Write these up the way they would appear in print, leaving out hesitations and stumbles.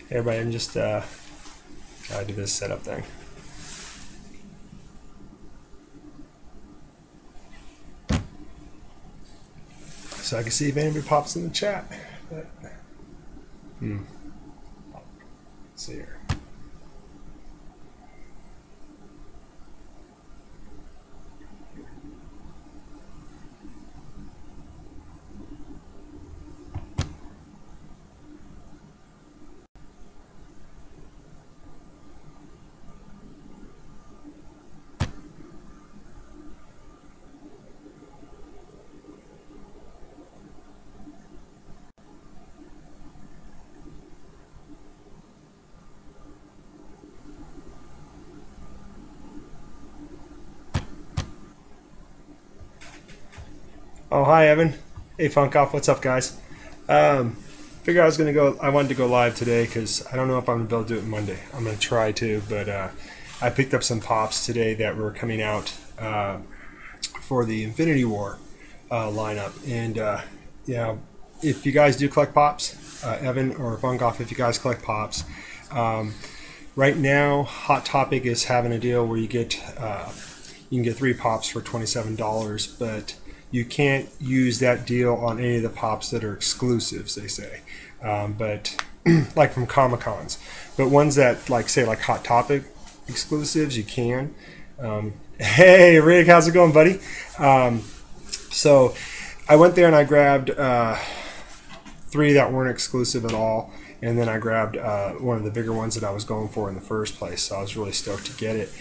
Hey everybody, I'm just gotta do this setup thing. So I can see if anybody pops in the chat. But, let's see here. Oh, hi Evan. Hey Funkoff, what's up guys? Figure I was gonna go. I wanted to go live today because I don't know if I'm gonna be able to do it Monday. I'm gonna try to, but I picked up some pops today that were coming out for the Infinity War lineup, and yeah, if you guys do collect pops, Evan or Funkoff, if you guys collect pops, right now Hot Topic is having a deal where you can get 3 pops for $27, but you can't use that deal on any of the pops that are exclusives, they say. But like from Comic-Cons. But ones that like Hot Topic exclusives, you can. Hey Rick, how's it going, buddy? So I went there and I grabbed 3 that weren't exclusive at all, and then I grabbed one of the bigger ones that I was going for in the first place. So I was really stoked to get it.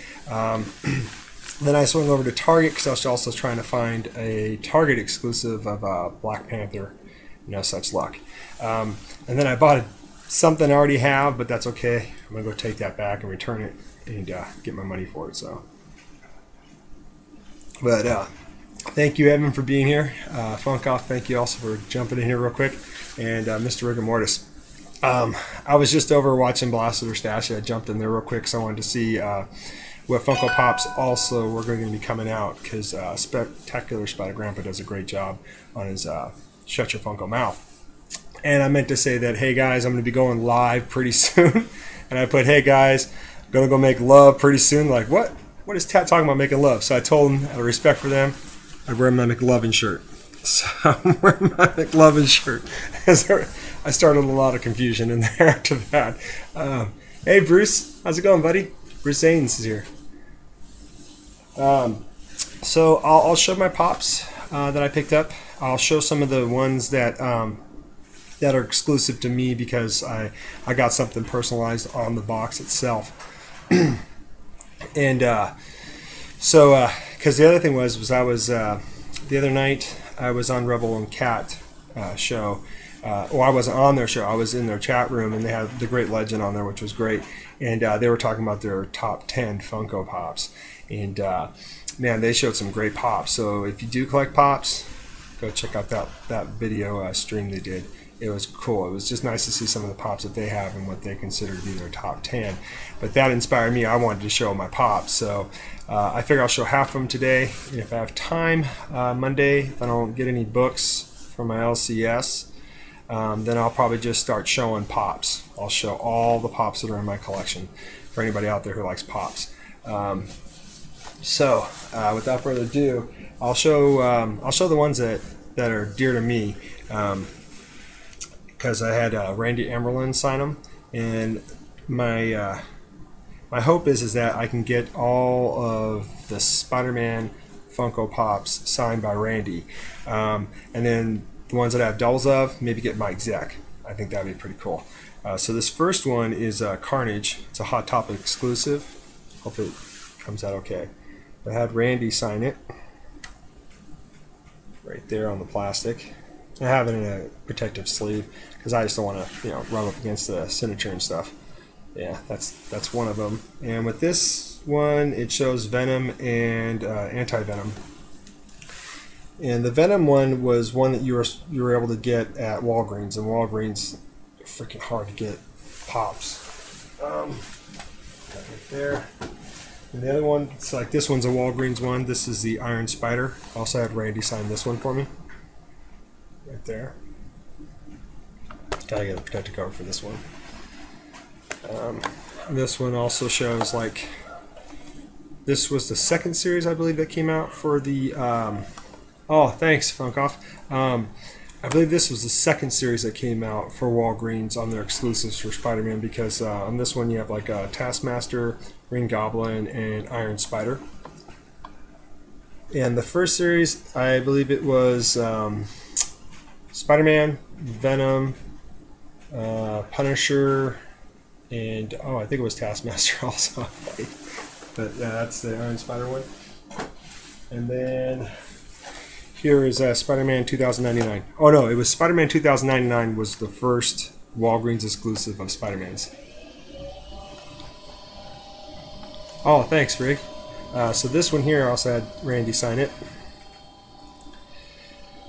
Then I swung over to Target because I was also trying to find a Target exclusive of Black Panther. No such luck. And then I bought something I already have, but that's okay. I'm going to go take that back and return it and get my money for it. So, but thank you, Evan, for being here. Funkoff, thank you also for jumping in here real quick. And Mr. Rigor Mortis. I was just over watching Blaster Stash. I jumped in there real quick because I wanted to see what Funko Pops also were going to be coming out, because Spectacular Spider Grandpa does a great job on his Shut Your Funko Mouth. And I meant to say that, hey guys, I'm going to be going live pretty soon. And I put, hey guys, I'm going to go make love pretty soon. Like, what? What is Tat talking about making love? So I told him, out of respect for them, I'm wearing my McLovin shirt. So I'm wearing my McLovin shirt. I started a lot of confusion in there after that. Hey Bruce, how's it going, buddy? Bruce Ains is here. So I'll show my pops that I picked up. I'll show some of the ones that that are exclusive to me because I got something personalized on the box itself. And so because the other thing was I was the other night I was on Rebel and Cat show. Well, I wasn't on their show. I was in their chat room, and they had the Great Legend on there, which was great. And they were talking about their top 10 Funko Pops. And man, they showed some great pops. So if you do collect pops, go check out that video stream they did. It was cool. It was just nice to see some of the pops that they have and what they consider to be their top 10. But that inspired me. I wanted to show my pops. So I figure I'll show half of them today. And if I have time, Monday, if I don't get any books from my LCS, then I'll probably just start showing pops. I'll show all the pops that are in my collection for anybody out there who likes pops. So without further ado, I'll show the ones that are dear to me, because I had Randy Emerlin sign them, and my hope is that I can get all of the Spider-Man Funko Pops signed by Randy, and then the ones that I have doubles of, maybe get Mike Zeck. I think that'd be pretty cool. So this first one is Carnage. It's a Hot Topic exclusive. Hopefully it comes out okay. I had Randy sign it right there on the plastic. I have it in a protective sleeve because I just don't want to, rub up against the signature and stuff. Yeah, that's one of them. And with this one, it shows Venom and Anti-Venom. And the Venom one was one that you were able to get at Walgreens, and Walgreens are freaking hard to get pops. Right there. And the other one, it's like this one's a Walgreens one. This is the Iron Spider. Also had Randy sign this one for me. Right there. Gotta get a protective cover for this one. This one also shows like this was the second series I believe that came out for the. Oh, thanks, Funkoff. I believe this was the second series that came out for Walgreens on their exclusives for Spider-Man because on this one you have like Taskmaster, Green Goblin, and Iron Spider. And the first series, I believe it was Spider-Man, Venom, Punisher, and I think it was Taskmaster also. But yeah, that's the Iron Spider one. And then here is Spider-Man 2099. Oh no, it was Spider-Man 2099 was the first Walgreens exclusive of Spider-Man's. Oh, thanks, Rick. So this one here I also had Randy sign it.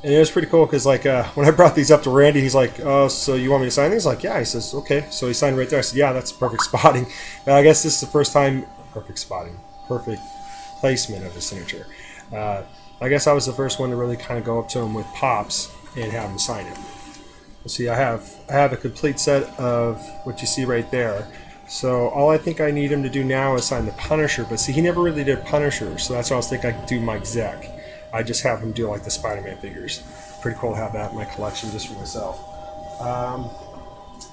And it was pretty cool because like when I brought these up to Randy, he's like, "Oh, so you want me to sign these?" Like, yeah. He says, "Okay." So he signed right there. I said, "Yeah, that's perfect spotting." And I guess this is the first time perfect spotting, perfect placement of his signature. I guess I was the first one to really kind of go up to him with Pops and have him sign it. See, I have a complete set of what you see right there. So all I think I need him to do now is sign the Punisher. But see, he never really did Punisher, so that's why I was thinking I could do Mike Zeck. I just have him do like the Spider-Man figures. Pretty cool to have that in my collection just for myself.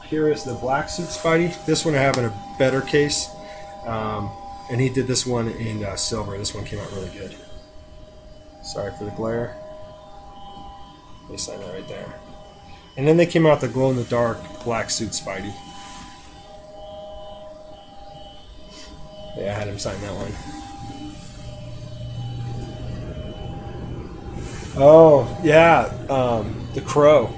Here is the black suit Spidey. This one I have in a better case. And he did this one in silver. This one came out really good. Sorry for the glare. They signed that right there. And then they came out the glow-in-the-dark black suit Spidey. Yeah, I had him sign that one. Oh, yeah, the Crow.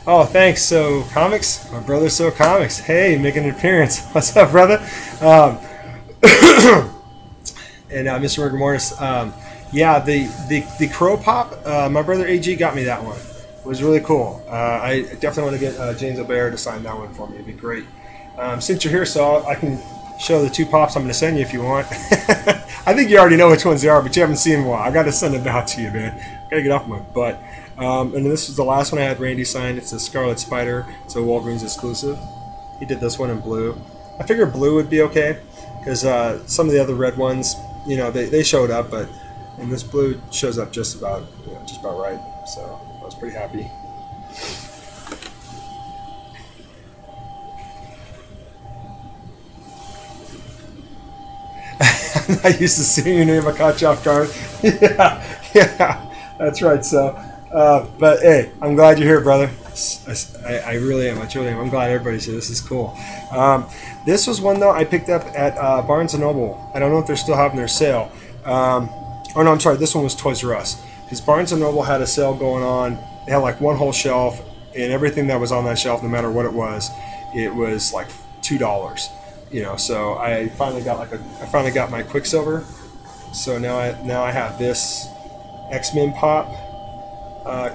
Oh, thanks. So Comics, my brother So Comics. Hey, making an appearance. What's up, brother? And Mr. Rigor Mortis. Yeah, the Crow Pop. My brother AG got me that one. It was really cool. I definitely want to get James O'Barr to sign that one for me. It'd be great. Since you're here, so I can show the two pops I'm going to send you if you want. I think you already know which ones they are, but you haven't seen them in a while. I got to send them out to you, man. Got to get off my butt. And this was the last one I had Randy sign. It's a Scarlet Spider. It's a Walgreens exclusive. He did this one in blue. I figured blue would be okay because some of the other red ones, you know, they showed up, but and this blue shows up just about right. So I was pretty happy. I'm not used to seeing your name. I caught you off guard. yeah, that's right. So, but hey, I'm glad you're here, brother. I really am. I truly am. I'm glad everybody's here. This is cool. This was one though I picked up at Barnes and Noble. I don't know if they're still having their sale. Oh no, I'm sorry. This one was Toys R Us because Barnes and Noble had a sale going on. They had like one whole shelf, and everything that was on that shelf, no matter what it was like $2. You know, so I finally got my Quicksilver. So now I have this X-Men Pop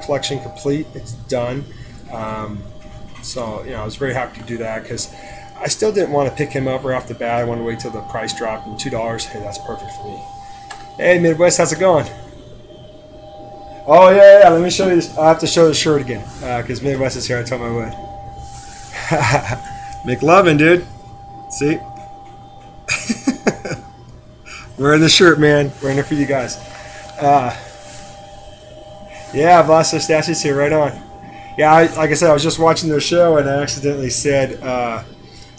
collection complete. It's done. So you know, I was very happy to do that because I still didn't want to pick him up right off the bat. I wanted to wait till the price dropped, and $2, hey, that's perfect for me. Hey Midwest, how's it going? Oh yeah, let me show you this. I have to show the shirt again because Midwest is here. I told him I would. McLovin, dude. See? Wearing the shirt, man. Wearing it for you guys. Yeah, Vlasta Stashi's here, right on. Yeah, like I said, I was just watching their show and I accidentally said,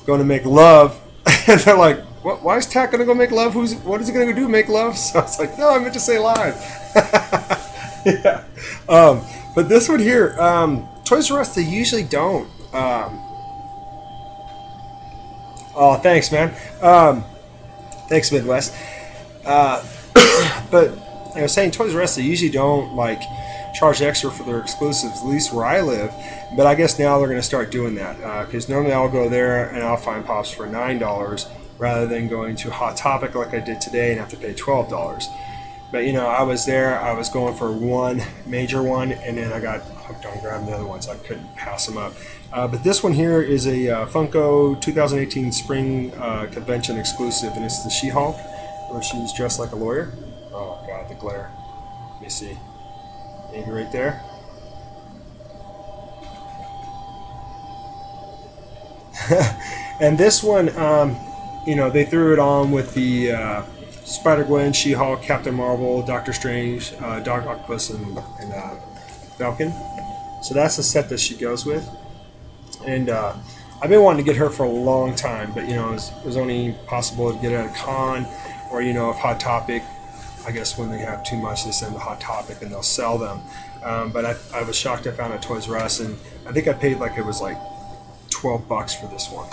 going to make love. And they're like, what? Why is Tack going to go make love? What is he going to go do, make love? So I was like, no, I meant to say live. Yeah. But this one here, Toys R Us, they usually don't. Oh, thanks, man. Thanks, Midwest. But I was saying, Toys R Us, they usually don't like charge extra for their exclusives, at least where I live. But I guess now they're going to start doing that because normally I'll go there and I'll find Pops for $9 rather than going to Hot Topic like I did today and have to pay $12. But you know, I was there. I was going for one major one, and then I got hooked on grabbing the other ones. I couldn't pass them up. But this one here is a Funko 2018 Spring Convention exclusive, and it's the She-Hulk, where she's dressed like a lawyer. Oh God, the glare. Let me see. Maybe right there. And this one, you know, they threw it on with the Spider-Gwen, She-Hulk, Captain Marvel, Doctor Strange, Dark Octopus, and Falcon. So that's the set that she goes with. And I've been wanting to get her for a long time, but you know, it was only possible to get it at a con, or you know, if Hot Topic, I guess when they have too much, they send to Hot Topic and they'll sell them. But I was shocked I found it at Toys R Us, and I think I paid like it was like $12 for this one.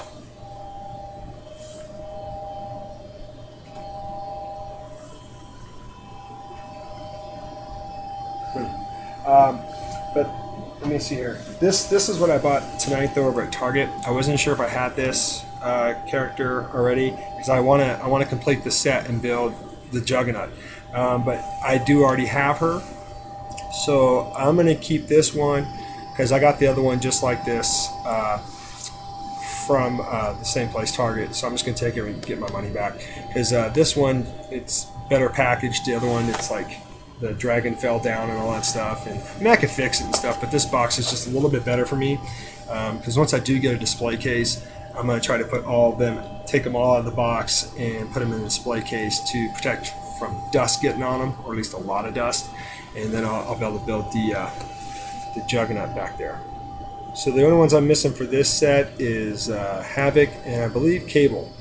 But let me see here. This is what I bought tonight though over at Target. I wasn't sure if I had this character already because I wanna complete the set and build the Juggernaut. But I do already have her, so I'm gonna keep this one because I got the other one just like this from the same place, Target. So I'm just gonna take it and get my money back because this one, it's better packaged. The other one, it's like the dragon fell down and all that stuff, and I mean I could fix it and stuff, but this box is just a little bit better for me because once I do get a display case, I'm going to try to put all of them, take them all out of the box and put them in a display case to protect from dust getting on them, or at least a lot of dust, and then I'll be able to build the Juggernaut back there. So the only ones I'm missing for this set is Havoc and I believe Cable,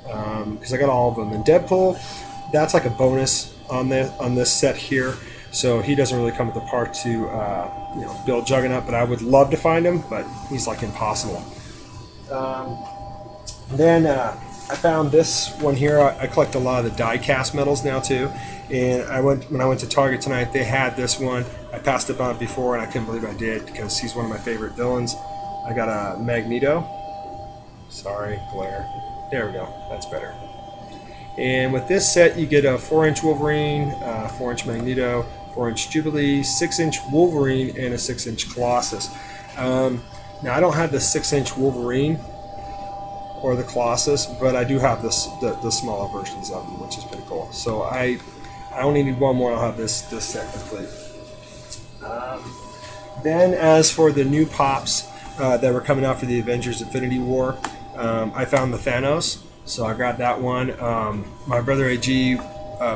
because I got all of them. And Deadpool, that's like a bonus on this set here, so he doesn't really come with the part to you know, build Juggernaut, but I would love to find him, but he's like impossible. Then I found this one here. I collect a lot of the die-cast metals now too, and when I went to Target tonight, they had this one. I passed up on it before and I couldn't believe I did because he's one of my favorite villains. I got a Magneto. Sorry, glare. There we go, that's better. And with this set, you get a 4-inch Wolverine, 4-inch Magneto, 4-inch Jubilee, 6-inch Wolverine, and a 6-inch Colossus. Now, I don't have the 6-inch Wolverine or the Colossus, but I do have the smaller versions of them, which is pretty cool. So I only need one more, and I'll have this set complete. Then, as for the new pops that were coming out for the Avengers Infinity War, I found the Thanos. So I grabbed that one. My brother AG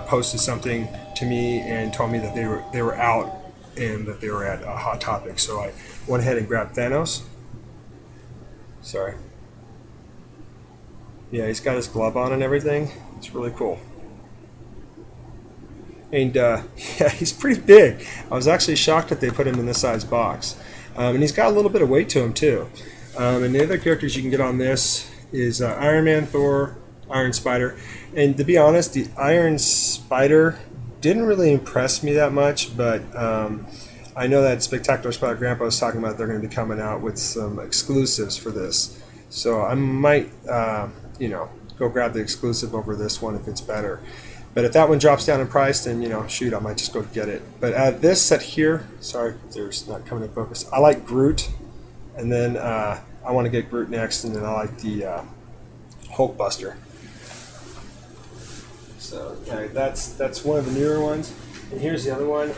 posted something to me and told me that they were out and that they were at Hot Topic. So I went ahead and grabbed Thanos. Sorry. Yeah, he's got his glove on and everything. It's really cool. And yeah, he's pretty big. I was actually shocked that they put him in this size box. And he's got a little bit of weight to him too. And the other characters you can get on this is Iron Man, Thor, Iron Spider, and to be honest, the Iron Spider didn't really impress me that much, but I know that Spectacular Spider Grandpa was talking about they're going to be coming out with some exclusives for this, so I might you know, go grab the exclusive over this one if it's better. But if that one drops down in price, then you know, shoot, I might just go get it. But this set here, sorry, there's not coming in focus. I like Groot, and then I want to get Groot next, and then I like the Hulkbuster. So okay, that's one of the newer ones. And here's the other one.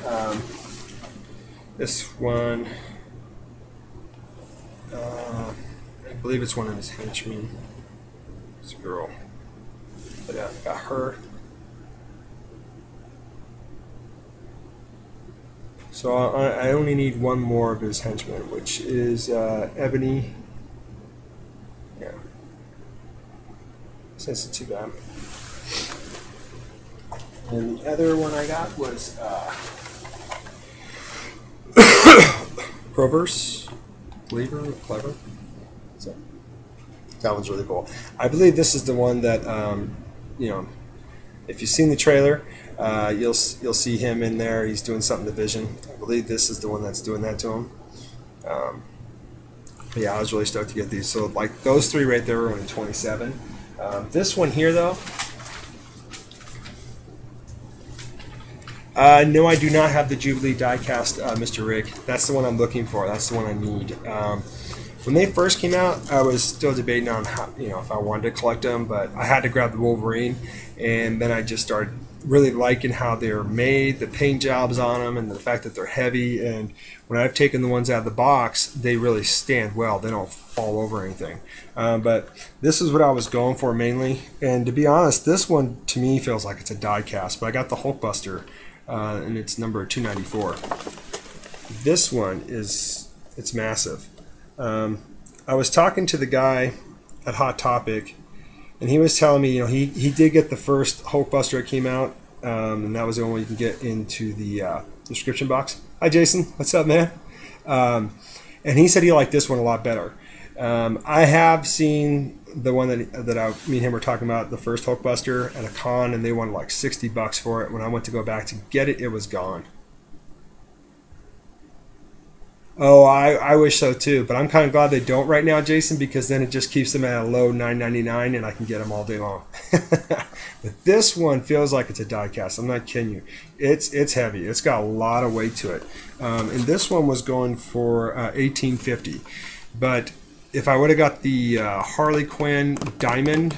This one, I believe it's one of his henchmen. It's a girl. But yeah, got her. So I only need one more of his henchmen, which is Ebony. Yeah. Since it's too bad. And the other one I got was Proverse. Clever. So that one's really cool. I believe this is the one that you know, if you've seen the trailer, you'll see him in there. He's doing something to Vision. I believe this is the one that's doing that to him. But yeah, I was really stoked to get these. So like those three right there were only $27. This one here though, no, I do not have the Jubilee diecast Mr. Rig. That's the one I'm looking for. That's the one I need. When they first came out, I was still debating on how, you know, if I wanted to collect them, but I had to grab the Wolverine, and then I just started really liking how they're made, the paint jobs on them, and the fact that they're heavy. And when I've taken the ones out of the box, they really stand well. They don't fall over anything. But this is what I was going for mainly. And to be honest, this one to me feels like it's a die cast. But I got the Hulkbuster, and it's number 294. This one it's massive. I was talking to the guy at Hot Topic, and he was telling me, you know, he did get the first Hulkbuster that came out, and that was the only one you can get into the description box. Hi, Jason. What's up, man? And he said he liked this one a lot better. I have seen the one that me and him were talking about, the first Hulkbuster, at a con, and they wanted like $60 for it. When I went to go back to get it, it was gone. Oh, I wish so too, but I'm kind of glad they don't right now, Jason, because then it just keeps them at a low $9.99 and I can get them all day long. But this one feels like it's a die cast. I'm not kidding you. It's heavy. It's got a lot of weight to it. And this one was going for $18.50. But if I would have got the Harley Quinn Diamond,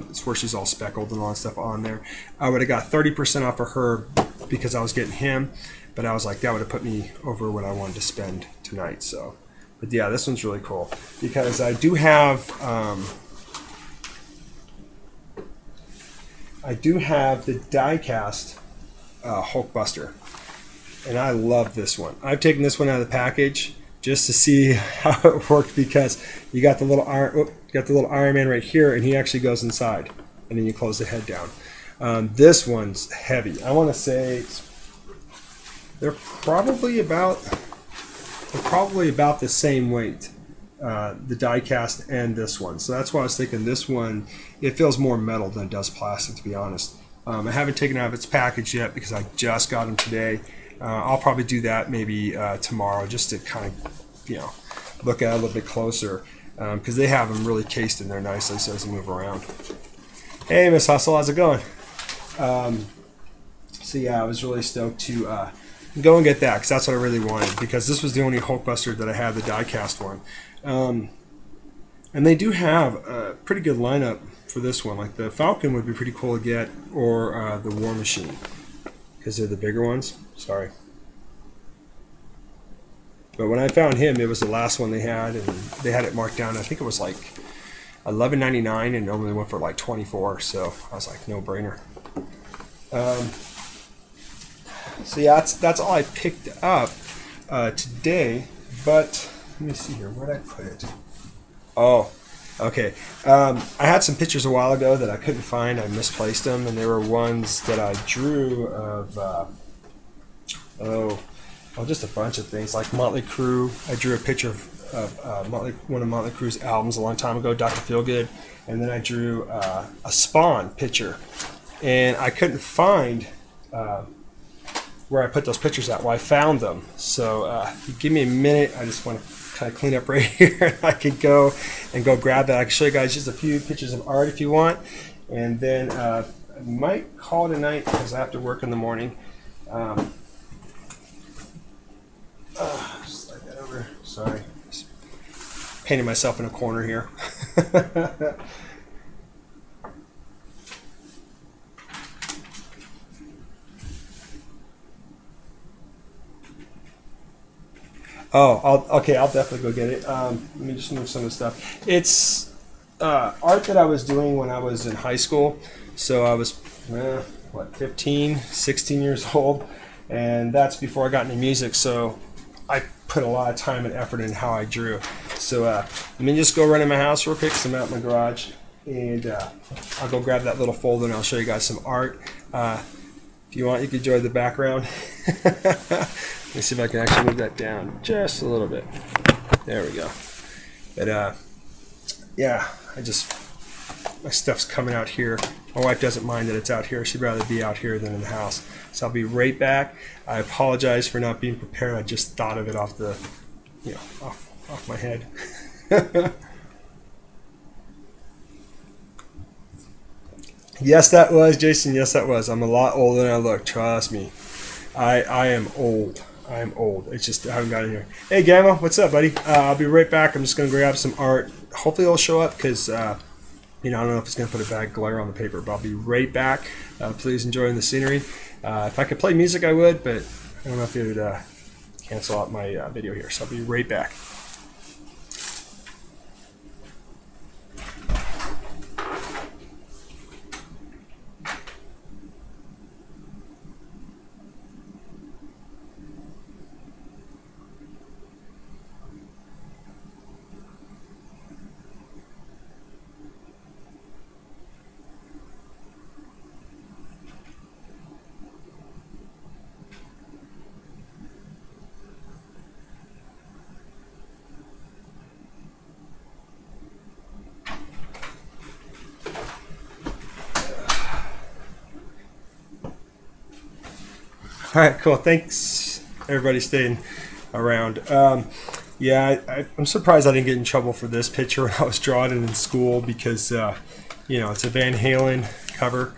it's where she's all speckled and all that stuff on there, I would have got 30% off of her because I was getting him. But I was like, that would have put me over what I wanted to spend tonight. So, but yeah, this one's really cool because I do have the die-cast Hulkbuster, and I love this one. I've taken this one out of the package just to see how it worked because you got the little Iron Man right here, and he actually goes inside, and then you close the head down. This one's heavy. I want to say they're probably about the same weight, the die cast and this one. So that's why I was thinking this one, it feels more metal than it does plastic, to be honest. I haven't taken it out of its package yet because I just got them today. I'll probably do that maybe tomorrow just to kind of, you know, look at it a little bit closer because they have them really cased in there nicely so as they move around. Hey, Miss Hustle, how's it going? So yeah, I was really stoked to go and get that because that's what I really wanted, because this was the only Hulkbuster that I had, the die-cast one. And they do have a pretty good lineup for this one. Like the Falcon would be pretty cool to get, or the War Machine, because they're the bigger ones. Sorry. But when I found him, it was the last one they had, and they had it marked down. I think it was like $11.99 and normally went for like $24, so I was like, no brainer. So yeah, that's all I picked up today. But let me see here. Where did I put it? Oh, okay. I had some pictures a while ago that I couldn't find. I misplaced them, and they were ones that I drew of just a bunch of things like Motley Crue. I drew a picture of one of Motley Crue's albums a long time ago, Dr. Feelgood, and then I drew a Spawn picture, and I couldn't find where I put those pictures at. Well, I found them. So give me a minute. I just want to kind of clean up right here. I could go grab that. I can show you guys just a few pictures of art if you want. And then I might call it a night because I have to work in the morning. Just slide that over. Sorry. Just painting myself in a corner here. Oh, okay, I'll definitely go get it. Let me just move some of the stuff. It's art that I was doing when I was in high school. So I was, 15, 16 years old. And that's before I got into music. So I put a lot of time and effort in how I drew. So let me just go run in my house real quick because I'm out in my garage. And I'll go grab that little folder and I'll show you guys some art. If you want, you can join the background. Let me see if I can actually move that down just a little bit. There we go. But yeah, my stuff's coming out here. My wife doesn't mind that it's out here. She'd rather be out here than in the house. So I'll be right back. I apologize for not being prepared. I just thought of it off the, off my head. Yes, that was, Jason. Yes, that was. I'm a lot older than I look. Trust me. I am old. I am old. It's just I haven't got in here. Hey, Gamma. What's up, buddy? I'll be right back. I'm just going to grab some art. Hopefully it'll show up because I don't know if it's going to put a bad glare on the paper, but I'll be right back. Please enjoy the scenery. If I could play music, I would, but I don't know if it would cancel out my video here. So I'll be right back. All right, cool. Thanks, everybody, staying around. Yeah, I'm surprised I didn't get in trouble for this picture when I was drawing it in school because, it's a Van Halen cover,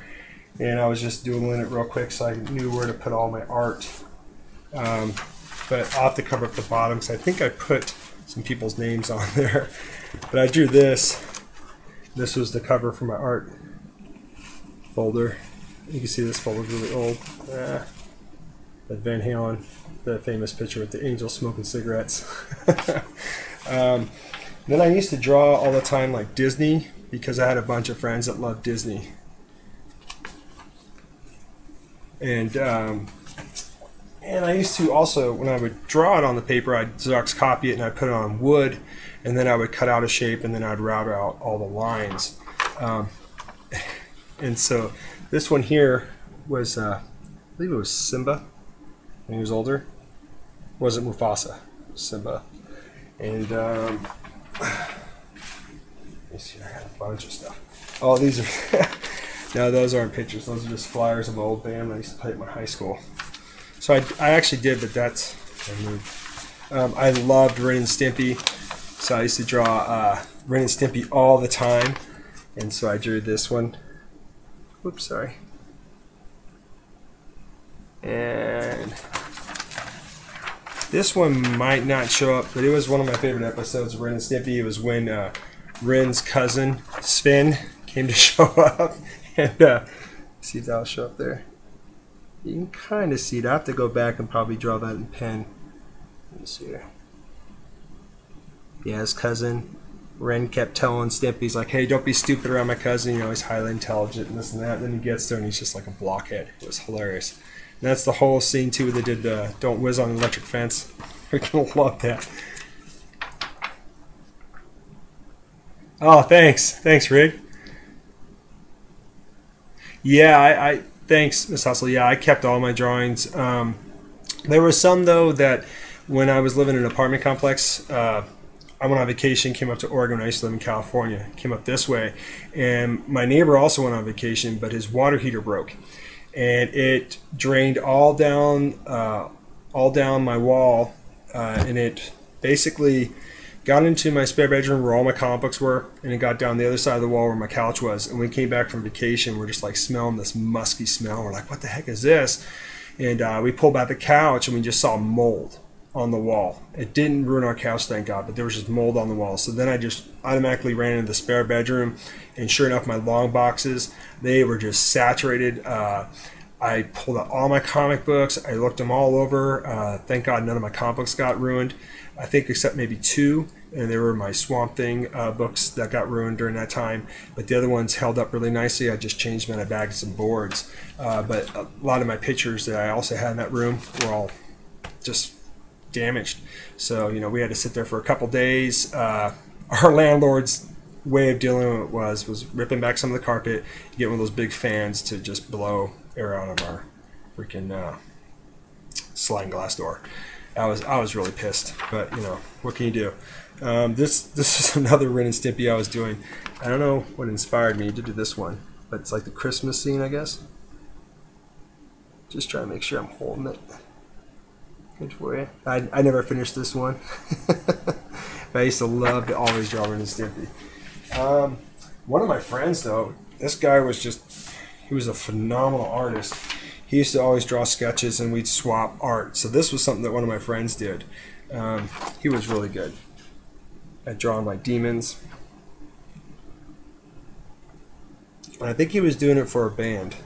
and I was just doodling it real quick so I knew where to put all my art. But I'll have to cover up the bottom because I think I put some people's names on there. But I drew this. This was the cover for my art folder. You can see this folder's really old. That Van Halen, the famous picture with the angel smoking cigarettes. Then I used to draw all the time like Disney because I had a bunch of friends that loved Disney. And I used to also, when I would draw it on the paper, I'd Xerox copy it and I'd put it on wood, and then I would cut out a shape and then I'd route out all the lines. And so this one here was, I believe it was Simba. When he was older. It wasn't Mufasa, it was Simba. And let me see, I got a bunch of stuff. Oh, these are no, those aren't pictures. Those are just flyers of an old band I used to play at my high school. So I actually did, but that's I moved. I loved Ren and Stimpy, so I used to draw Ren and Stimpy all the time, and so I drew this one. Oops, sorry. And this one might not show up, but it was one of my favorite episodes of Ren and Stimpy. It was when Ren's cousin, Sven, came to show up. And see if that'll show up there. You can kind of see it. I have to go back and probably draw that in pen. Let me see here. Yeah, his cousin. Ren kept telling Stimpy, he's like, hey, don't be stupid around my cousin. He's highly intelligent and this and that. And then he gets there and he's just like a blockhead. It was hilarious. And that's the whole scene too. They did "Don't Whiz on the Electric Fence." You're gonna love that. Oh, thanks, Rick. Yeah, I thanks, Miss Hustle. Yeah, I kept all my drawings. There were some though that when I was living in an apartment complex, I went on vacation, came up to Oregon. I used to live in California. Came up this way, and my neighbor also went on vacation, but his water heater broke. And it drained all down my wall, and it basically got into my spare bedroom where all my comic books were, and it got down the other side of the wall where my couch was. And when we came back from vacation, we're just like smelling this musky smell. We're like, what the heck is this? And we pulled back the couch, and we just saw mold on the wall. It didn't ruin our couch, thank God, but there was just mold on the wall. So then I just automatically ran into the spare bedroom, and sure enough, my long boxes, they were just saturated. I pulled out all my comic books. I looked them all over. Thank God none of my comic books got ruined. I think except maybe two, and they were my Swamp Thing books that got ruined during that time. But the other ones held up really nicely. I just changed them and I bagged some boards. But a lot of my pictures that I also had in that room were all just damaged. So, we had to sit there for a couple days. Our landlord's way of dealing with it was ripping back some of the carpet, get one of those big fans to just blow air out of our freaking sliding glass door. I was really pissed, but what can you do? This is another Ren and Stimpy I was doing. I don't know what inspired me to do this one, but it's like the Christmas scene, I guess. Just trying to make sure I'm holding it good for you. I never finished this one. But I used to love to always draw Ren and Stimpy. One of my friends, though, this guy was he was a phenomenal artist. He used to always draw sketches and we'd swap art. So this was something that one of my friends did. He was really good at drawing like demons. And I think he was doing it for a band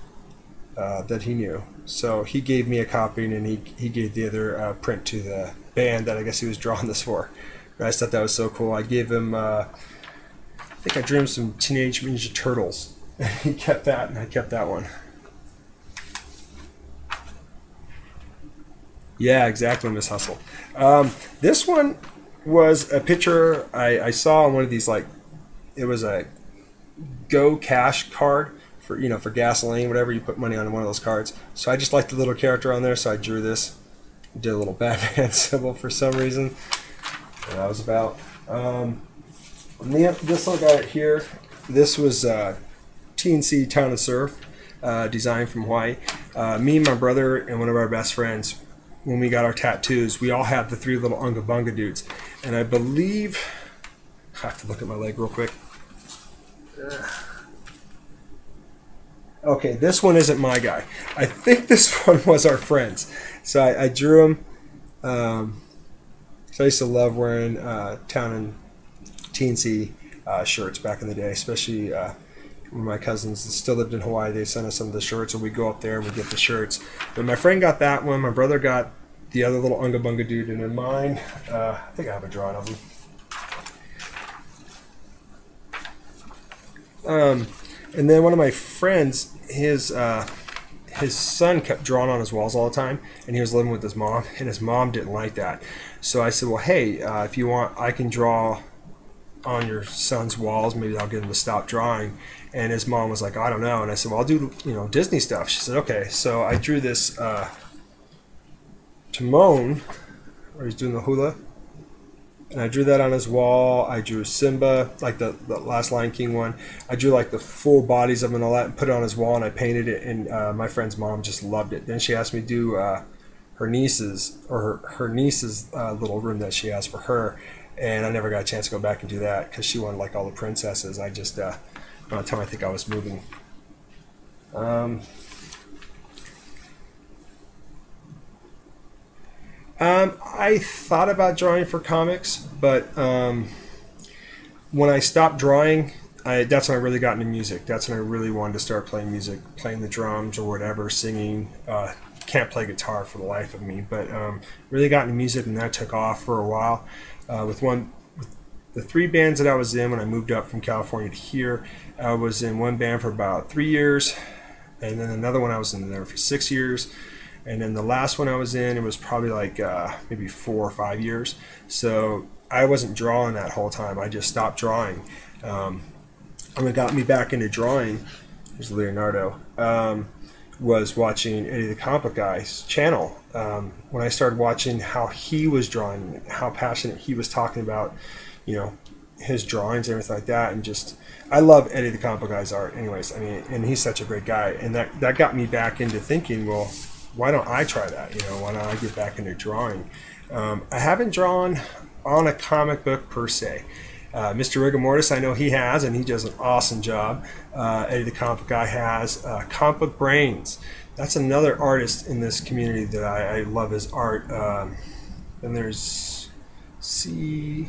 that he knew. So he gave me a copy, and then he gave the other print to the band that I guess he was drawing this for. And I just thought that was so cool. I gave him, I think I drew him some Teenage Mutant Ninja Turtles. And he kept that, and I kept that one. Yeah, exactly, Miss Hustle. This one was a picture I saw on one of these, like, it was a Go Cash card for, you know, for gasoline, whatever, you put money on one of those cards. So I just liked the little character on there, so I drew this. Did a little Batman symbol for some reason. And that was about. This little guy right here, this was TNC Town and Surf, designed from Hawaii. Me and my brother and one of our best friends, when we got our tattoos, we all had the 3 little Unga Bunga dudes. And I believe, I have to look at my leg real quick. Okay, this one isn't my guy. I think this one was our friend's. So I drew him. So I used to love wearing Town and TNC shirts back in the day, especially when my cousins still lived in Hawaii. They sent us some of the shirts, and we go up there and we get the shirts. But my friend got that one. My brother got the other little Unga Bunga dude, and then mine, I think I have a drawing of him. And then one of my friends, his son kept drawing on his walls all the time, and he was living with his mom, and his mom didn't like that. So I said, well, hey, if you want, I can draw on your son's walls. Maybe I'll get him to stop drawing. And his mom was like, I don't know. And I said, well, I'll do, you know, Disney stuff. She said, okay. So I drew this Timon, where he's doing the hula. And I drew that on his wall. I drew Simba, like the last Lion King one. I drew like the full bodies of him and all that, and put it on his wall, and I painted it. And my friend's mom just loved it. Then she asked me to do her niece's little room that she has for her. And I never got a chance to go back and do that because she wanted like all the princesses. I just, by the time I think I was moving. I thought about drawing for comics, but when I stopped drawing, that's when I really got into music. That's when I really wanted to start playing music, playing the drums or whatever, singing. Can't play guitar for the life of me, but really got into music, and that took off for a while. With the 3 bands that I was in when I moved up from California to here, I was in one band for about 3 years, and then another one I was in there for 6 years. And then the last one I was in, it was probably like maybe 4 or 5 years. So I wasn't drawing that whole time. I just stopped drawing. And what got me back into drawing, here's Leonardo, was watching Eddie the Comic Guy's channel. When I started watching how he was drawing, how passionate he was talking about, you know, his drawings and everything like that, and just, I love Eddie the Comic Guy's art anyways. I mean, and he's such a great guy. And that got me back into thinking, well, why don't I try that? You know, why don't I get back into drawing? I haven't drawn on a comic book per se. Mr. Rigor Mortis, I know he has, and he does an awesome job. Eddie the Comic Guy has. Comic Book Brains, that's another artist in this community that I love his art. Then there's C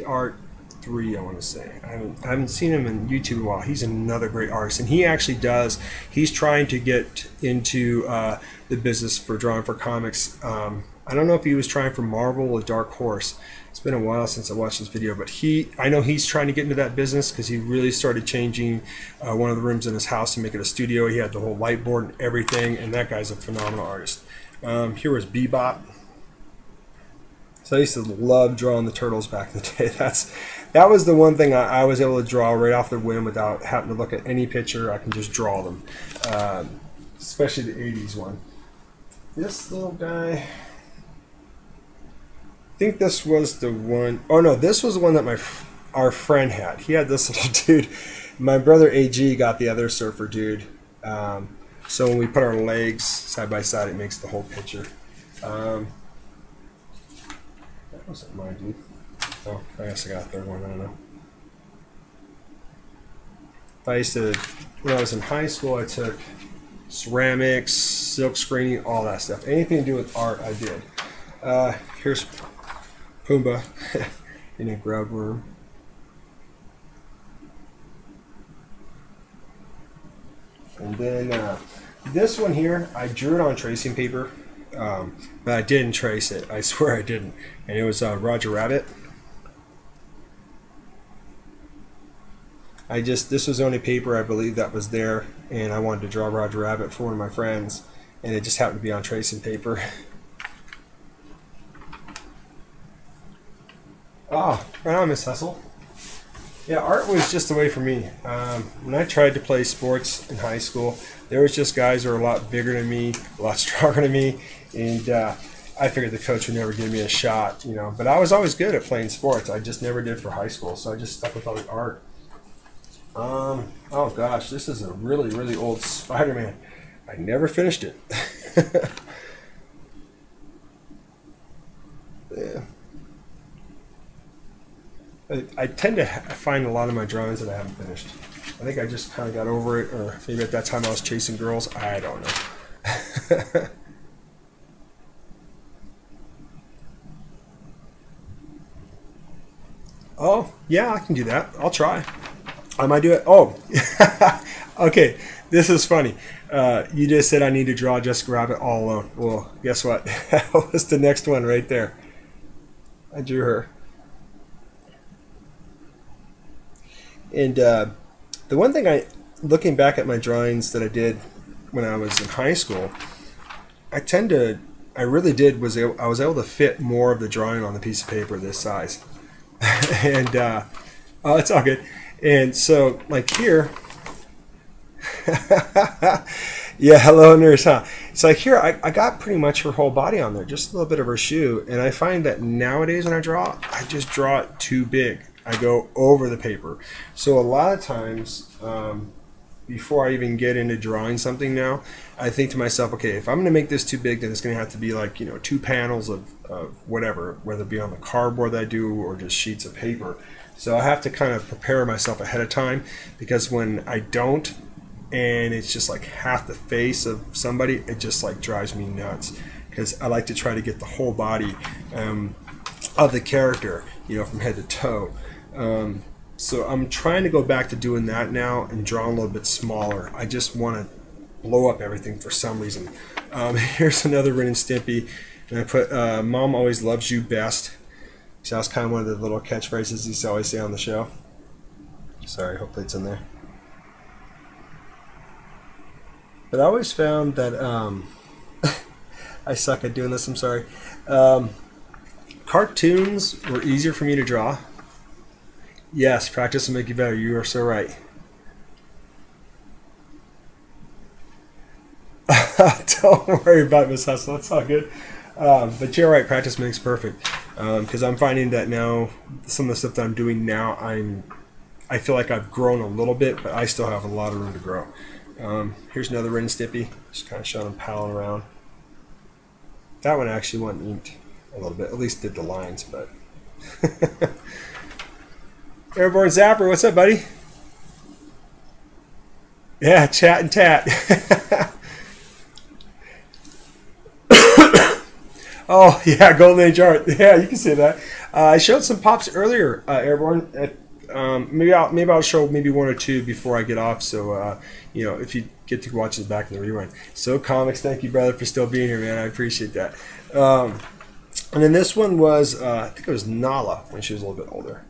Art 3, I want to say. I haven't seen him in YouTube in a while. He's another great artist, and he actually he's trying to get into the business for drawing for comics. I don't know if he was trying for Marvel or Dark Horse. It's been a while since I watched this video, but I know he's trying to get into that business because he really started changing one of the rooms in his house to make it a studio. He had the whole light board and everything, and that guy's a phenomenal artist. Here was Bebop. So I used to love drawing the turtles back in the day. That was the one thing I was able to draw right off the whim without having to look at any picture. I can just draw them, especially the 80s one. This little guy, I think this was the one, oh no, this was the one that our friend had. He had this little dude. My brother AG got the other surfer dude. So when we put our legs side by side, it makes the whole picture. That wasn't my dude. Oh, I guess I got a third one, I don't know. When I was in high school, I took ceramics, silk screening, all that stuff. Anything to do with art, I did. Here's Pumbaa in a grub worm. And then this one here, I drew it on tracing paper, but I didn't trace it. I swear I didn't. And it was Roger Rabbit. This was the only paper I believe that was there, and I wanted to draw Roger Rabbit for one of my friends, and it just happened to be on tracing paper. Oh, right on, Miss Hessel. Yeah, art was just the way for me. When I tried to play sports in high school, there was just guys who were a lot bigger than me, a lot stronger than me, and I figured the coach would never give me a shot, you know. But I was always good at playing sports. I just never did for high school, so I just stuck with all the art. Oh gosh, this is a really, really old Spider-Man. I never finished it. Yeah. I tend to find a lot of my drawings that I haven't finished. I think I just kind of got over it, or maybe at that time I was chasing girls. I don't know. Oh, yeah, I can do that. I'll try. I might do it. Oh, okay. This is funny. You just said I need to draw Jessica Rabbit all alone. Well, guess what? That was the next one right there. I drew her. And the one thing looking back at my drawings that I did when I was in high school, I was able to fit more of the drawing on the piece of paper this size. And oh, it's all good. And so, like here, yeah, hello nurse, huh? So like here, I got pretty much her whole body on there, just a little bit of her shoe. And I find that nowadays when I just draw it too big. I go over the paper. So a lot of times, before I even get into drawing something now, I think to myself, okay, if I'm going to make this too big, then it's going to have to be like, you know, 2 panels of whatever, whether it be on the cardboard that I do or just sheets of paper. So I have to kind of prepare myself ahead of time, because when I don't, and it's just like half the face of somebody, it just like drives me nuts, because I like to try to get the whole body of the character, you know, from head to toe. So I'm trying to go back to doing that now and draw a little bit smaller. I just want to blow up everything for some reason. Here's another Ren and Stimpy, and I put Mom always loves you best. So that's kind of one of the little catchphrases he used to always say on the show. Sorry, hopefully it's in there. But I always found that I suck at doing this, I'm sorry. Cartoons were easier for me to draw. Yes, practice will make you better. You are so right. Don't worry about Miss Hustle. That's all good. But you're right. Practice makes perfect. Because I'm finding that now, some of the stuff that I'm doing now, I feel like I've grown a little bit, but I still have a lot of room to grow. Here's another Ren and Stimpy. Just kind of showing them paddling around. That one actually went inked a little bit. At least did the lines, but. Airborne Zapper, what's up, buddy? Yeah, chat and tat. Oh, yeah, Golden Age art. Yeah, you can say that. I showed some pops earlier, Airborne. Maybe I'll show maybe 1 or 2 before I get off. So you know, if you get to watch the back in the rerun. So Comics, thank you, brother, for still being here, man. I appreciate that. And then this one was I think it was Nala when she was a little bit older.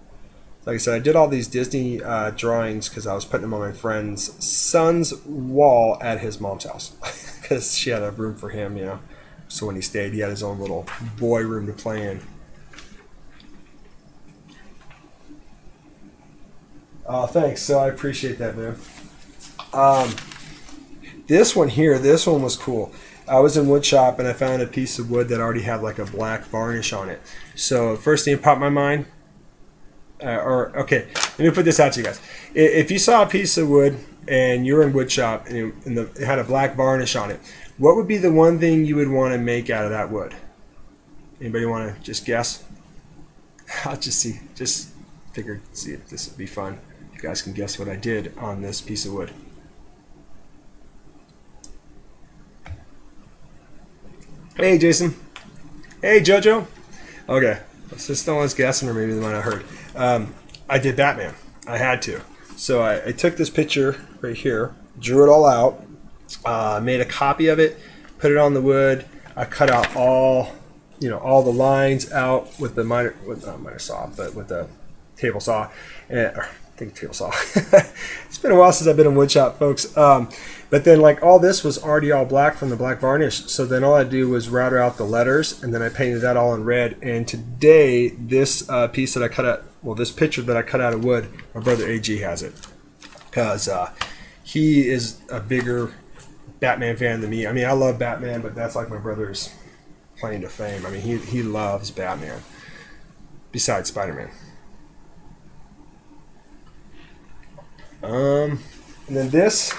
Like I said, I did all these Disney drawings because I was putting them on my friend's son's wall at his mom's house because she had a room for him, you know. So when he stayed, he had his own little boy room to play in. Oh, thanks. So I appreciate that, man. This one here, this one was cool. I was in wood shop and I found a piece of wood that already had like a black varnish on it. So first thing that popped in my mind, okay, let me put this out to you guys. If you saw a piece of wood and you're in wood shop and it had a black varnish on it, what would be the one thing you would want to make out of that wood? Anybody want to just guess? I'll just figured see if this would be fun. You guys can guess what I did on this piece of wood. Hey, Jason. Hey, Jojo. Okay, so no one's guessing, or maybe they might have heard. I did Batman. I had to. So I took this picture right here, drew it all out, Made a copy of it, put it on the wood. I cut out all, all the lines out with the not miter saw, but with the table saw. I think table saw. It's been a while since I've been in woodshop, folks. But then like all this was already all black from the black varnish. So then all I do was router out the letters, and then I painted that all in red. And today, this piece that I cut out, well, this picture that I cut out of wood, my brother AG has it, because he is a bigger Batman fan than me. I mean, I love Batman, but that's like my brother's claim to fame. I mean, he loves Batman, besides Spider-Man. And then this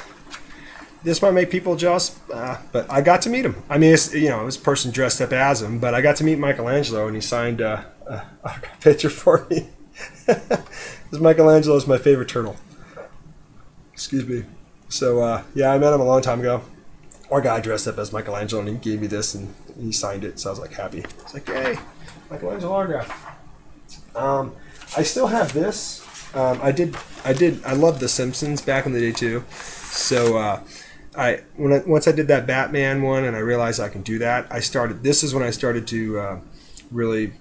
might make people jealous, but I got to meet him. I mean, it's, it was a person dressed up as him, but I got to meet Michelangelo, and he signed a picture for me. Because Michelangelo is my favorite turtle. Excuse me. So, yeah, I met him a long time ago. Our guy dressed up as Michelangelo, and he gave me this, and he signed it, so I was like happy. It's like, hey, Michelangelo autograph. I still have this. I loved The Simpsons back in the day too. So once I did that Batman one and I realized I can do that, this is when I started to really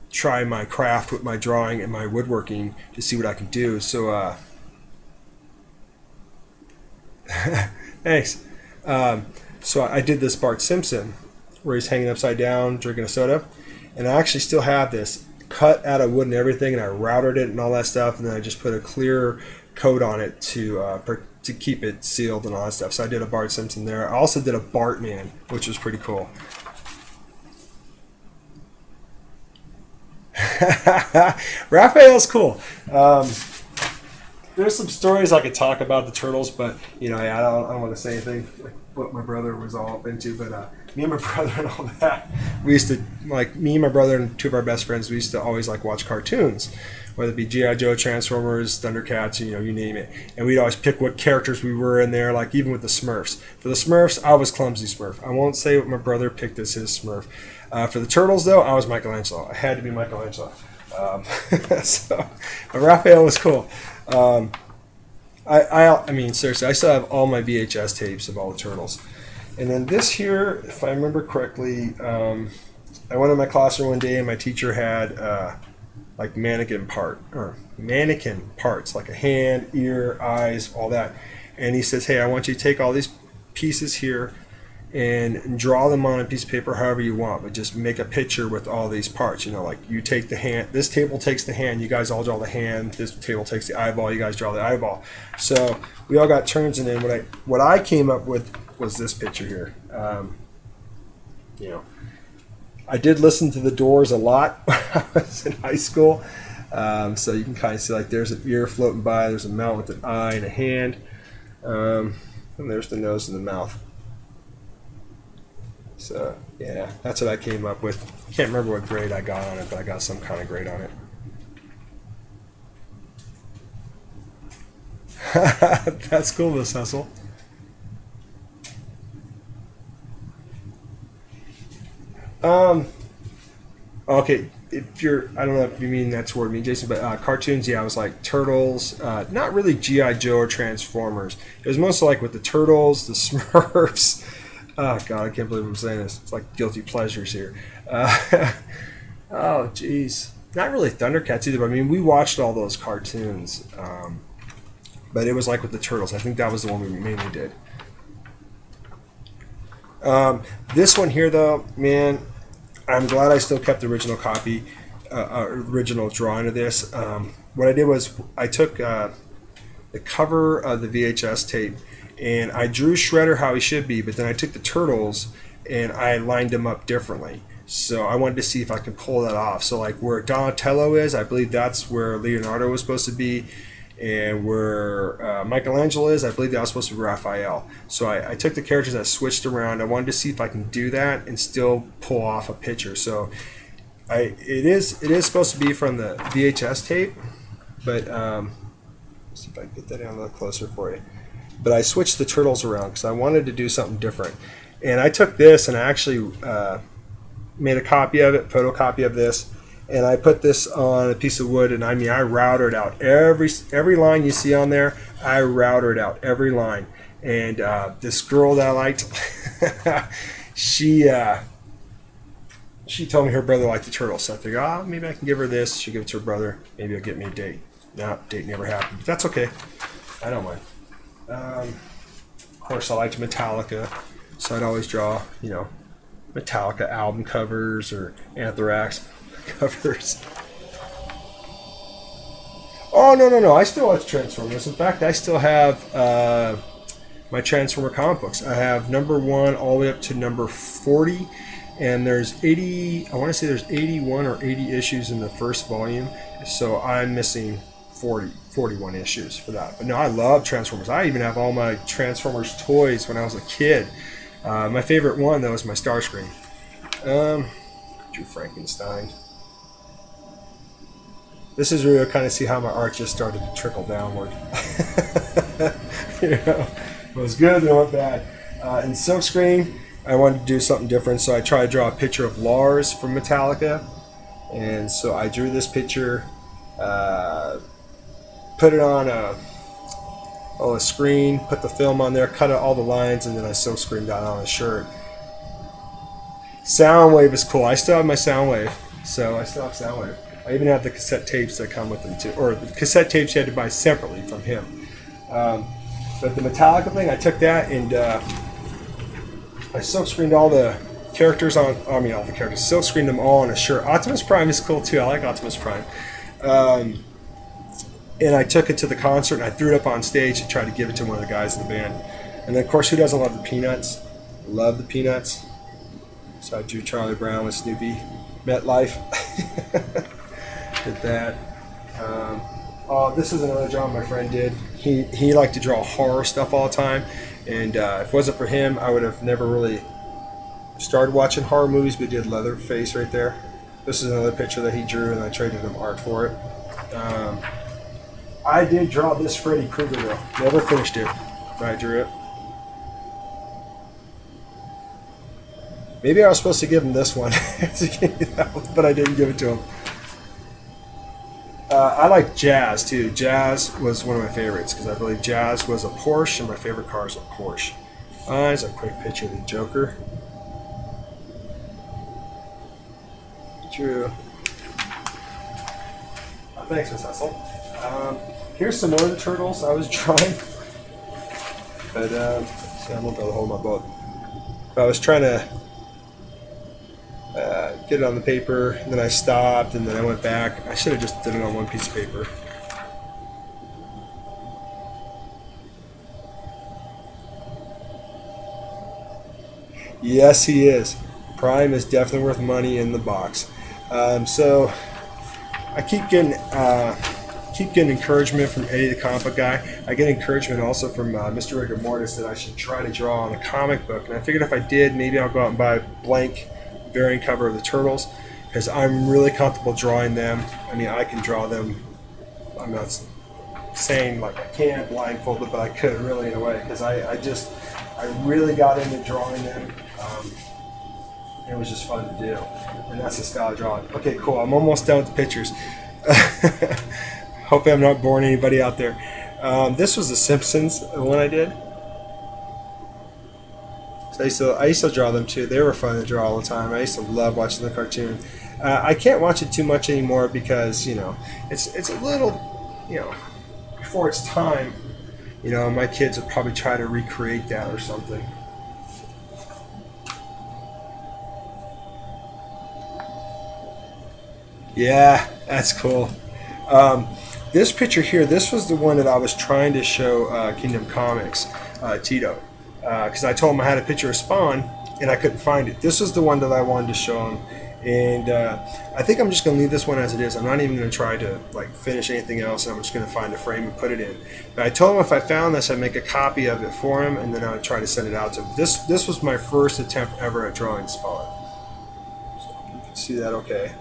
try my craft with my drawing and my woodworking to see what I can do. So thanks. So I did this Bart Simpson where he's hanging upside down drinking a soda, and I actually still have this cut out of wood and everything, and I routed it and all that stuff, and then I just put a clear coat on it to keep it sealed and all that stuff. So I did a Bart Simpson there. I also did a Bartman, which was pretty cool. Raphael's cool. There's some stories I could talk about the turtles, but I don't want to say anything like what my brother was all up into. But me and my brother and all that, we used to, like, me and my brother and two of our best friends, we used to always like watch cartoons, whether it be G.I. Joe, Transformers, Thundercats, you name it. And we'd always pick what characters we were in there, like even with the Smurfs. For the Smurfs, I was Clumsy Smurf. I won't say what my brother picked as his Smurf. For the Turtles, though, I was Michelangelo. I had to be Michelangelo. So, but Raphael was cool. I mean, seriously, I still have all my VHS tapes of all the Turtles. And then this here, if I remember correctly, I went in my classroom one day and my teacher had like mannequin parts, like a hand, ear, eyes, all that. And he says, hey, I want you to take all these pieces here and draw them on a piece of paper however you want, but just make a picture with all these parts. Like you take the hand, this table takes the hand, you guys all draw the hand, this table takes the eyeball, you guys draw the eyeball. So we all got turns, and then what I came up with was this picture here. I did listen to the Doors a lot when I was in high school. So you can kind of see, like, there's an ear floating by, there's a mouth with an eye and a hand, and there's the nose and the mouth. So, yeah, that's what I came up with. Can't remember what grade I got on it, but I got some kind of grade on it. That's cool, Miss Hustle. Okay, I don't know if you mean that toward me, Jason, but cartoons, yeah, I was like Turtles, not really G.I. Joe or Transformers. It was mostly like with the Turtles, the Smurfs. Oh, God, I can't believe I'm saying this. It's like guilty pleasures here. Oh, jeez. Not really Thundercats either, but I mean, we watched all those cartoons. But it was like with the Turtles. I think that was the one we mainly did. This one here, though, man, I'm glad I still kept the original copy, original drawing of this. What I did was I took the cover of the VHS tape, and I drew Shredder how he should be, but then I took the Turtles and I lined them up differently. So I wanted to see if I could pull that off. So like where Donatello is, I believe that's where Leonardo was supposed to be, and where Michelangelo is, I believe that was supposed to be Raphael. So I took the characters, I switched around. I wanted to see if I can do that and still pull off a picture. So it is supposed to be from the VHS tape, but let's see if I can get that in a little closer for you. But I switched the Turtles around because I wanted to do something different. And I took this and I actually made a copy of it, photocopy of this, and I put this on a piece of wood, and I routed out every line you see on there. I routed out every line, And this girl that I liked, she told me her brother liked the turtle, so I figured, maybe I can give her this. She'll give it to her brother. Maybe he'll get me a date. No, date never happened, but that's okay. I don't mind. Of course, I liked Metallica, so I'd always draw, Metallica album covers or Anthrax covers. Oh, no. I still watch Transformers. In fact, I still have my Transformer comic books. I have number 1 all the way up to number 40. And there's 80, I want to say there's 81 or 80 issues in the first volume. So I'm missing 41 issues for that. But no, I love Transformers. I even have all my Transformers toys when I was a kid. My favorite one, though, is my Starscream. Drew Frankenstein. This is where you'll kind of see how my art just started to trickle downward. It was good, then it went bad. In Silkscreen, I wanted to do something different, so I tried to draw a picture of Lars from Metallica. And so I drew this picture, put it on a screen, put the film on there, cut out all the lines, and then I silkscreened that on a shirt. Soundwave is cool. I still have my Soundwave, so I still have Soundwave. I even have the cassette tapes that come with them too, or the cassette tapes you had to buy separately from him. But the Metallica thing, I took that and I silkscreened all the characters all the characters, silkscreened them all on a shirt. Optimus Prime is cool too. I like Optimus Prime. And I took it to the concert and I threw it up on stage to try to give it to one of the guys in the band. And then, of course, who doesn't love the Peanuts? Love the Peanuts. So I drew Charlie Brown with Snoopy. MetLife. Did that. This is another drawing my friend did. He liked to draw horror stuff all the time. And if it wasn't for him, I would have never really started watching horror movies, but he did Leatherface right there. This is another picture that he drew, and I traded him art for it. I did draw this Freddy Krueger, though. Never finished it, but I drew it. Maybe I was supposed to give him this one, but I didn't give it to him. I like Jazz, too. Jazz was one of my favorites, because I believe Jazz was a Porsche, and my favorite car is a Porsche. There's a quick picture of the Joker. True. Thanks, Miss Hessel. Here's some more of the turtles I was drawing. But, see, I won't be able to hold my book. But I was trying to get it on the paper, and then I stopped, and then I went back. I should have just did it on one piece of paper. Yes, he is. Prime is definitely worth money in the box. So I keep getting encouragement from Eddie the Comic Book Guy. I get encouragement also from Mr. Rigor Mortis that I should try to draw on a comic book. And I figured if I did, maybe I'll go out and buy a blank variant cover of the Turtles, because I'm really comfortable drawing them. I mean, I can draw them. I'm not saying like I can't blindfolded, but I could really in a way, because I really got into drawing them. It was just fun to do, and that's the style of drawing. Okay, cool. I'm almost done with the pictures. Hopefully I'm not boring anybody out there. This was the Simpsons, the one I did. So I used to draw them too. They were fun to draw all the time. I used to love watching the cartoon. I can't watch it too much anymore because, it's a little, before its time. My kids would probably try to recreate that or something. Yeah, that's cool. This picture here, this was the one that I was trying to show Kingdom Comics, Tito, because I told him I had a picture of Spawn and I couldn't find it. This was the one that I wanted to show him, and I think I'm just going to leave this one as it is. I'm not even going to try to finish anything else. I'm just going to find a frame and put it in. But I told him if I found this, I'd make a copy of it for him, and then I would try to send it out to him. This was my first attempt ever at drawing Spawn. So you can see that okay.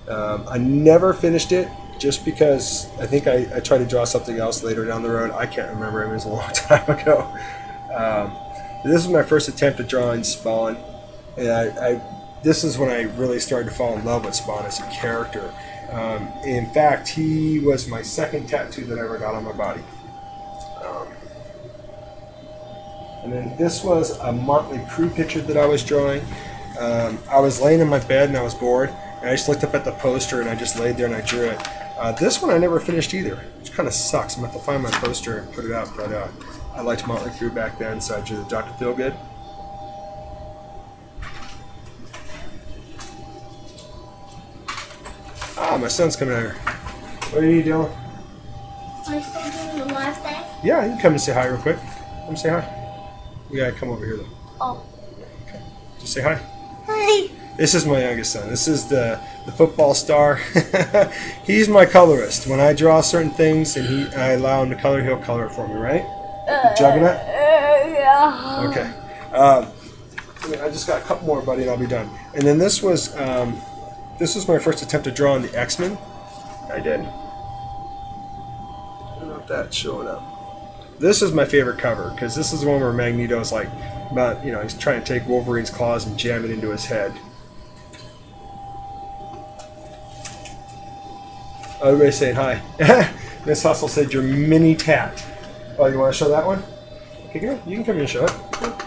I never finished it just because I think I tried to draw something else later down the road. I can't remember. It was a long time ago. This was my first attempt at drawing Spawn, and this is when I really started to fall in love with Spawn as a character. In fact, he was my second tattoo that I ever got on my body. And then this was a Motley Crue picture that I was drawing. I was laying in my bed and I was bored, and I just looked up at the poster and I just laid there and I drew it. This one I never finished either, which kind of sucks. I'm going to have to find my poster and put it up, but I liked Motley Crue back then, so I drew the Dr. Feelgood. Ah, my son's coming out here. What are you doing? Are you still doing the live thing? Yeah, you can come and say hi real quick. Come say hi. We gotta come over here though. Oh. Okay. Just say hi. Hi. This is my youngest son. This is the football star. He's my colorist. When I draw certain things and I allow him to color, he'll color it for me, right? Juggernaut? Yeah. Okay. I just got a couple more, buddy, and I'll be done. And then this was my first attempt at drawing the X-Men. I did. I don't know if that's showing up. This is my favorite cover because this is the one where Magneto's like, he's trying to take Wolverine's claws and jam it into his head. Oh, everybody's saying hi. Miss Hustle said your mini tat. Oh, you want to show that one? Okay, good. You can come here and show it.